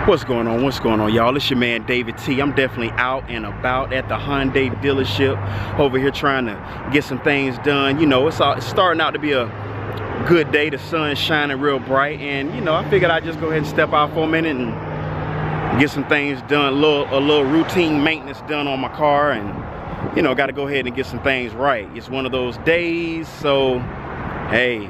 What's going on? What's going on, y'all? It's your man David T. I'm definitely out and about at the Hyundai dealership over here trying to get some things done. You know, it's starting out to be a good day. The sun's shining real bright, and you know, I figured I'd just go ahead and step out for a minute and get some things done, a little routine maintenance done on my car, and you know, got to go ahead and get some things right. It's one of those days, so hey.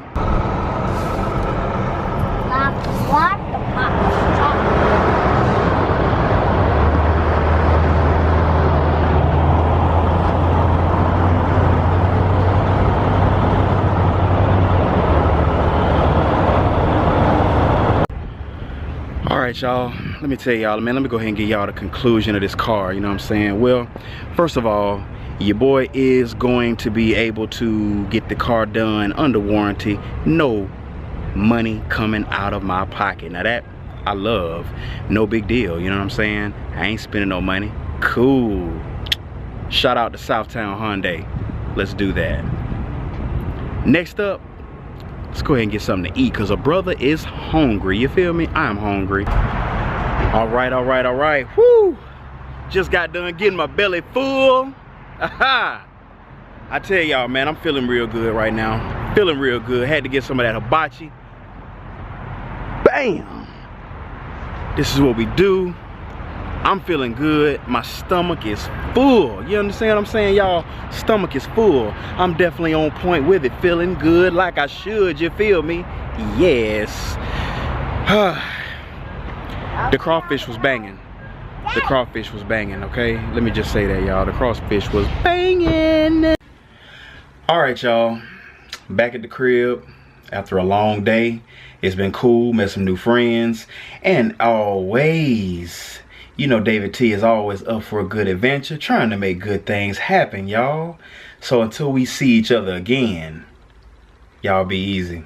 Alright, y'all, let me tell y'all, man, let me go ahead and get y'all the conclusion of this car, you know what I'm saying? Well, first of all, your boy is going to be able to get the car done under warranty, no money coming out of my pocket. Now that I love, no big deal, you know what I'm saying? I ain't spending no money. Cool. Shout out to Southtown Hyundai. Let's do that. Next up, let's go ahead and get something to eat, because a brother is hungry. You feel me? I'm hungry. All right. Woo! Just got done getting my belly full. Aha! I tell y'all, man, I'm feeling real good right now. Feeling real good. Had to get some of that hibachi. Bam! This is what we do. I'm feeling good. My stomach is full. You understand what I'm saying, y'all? Stomach is full. I'm definitely on point with it. Feeling good like I should. You feel me? Yes. The crawfish was banging. The crawfish was banging, okay? Let me just say that, y'all. The crawfish was banging. All right, y'all. Back at the crib after a long day. It's been cool. Met some new friends. And always, you know, David T is always up for a good adventure, trying to make good things happen, y'all. So until we see each other again, y'all be easy.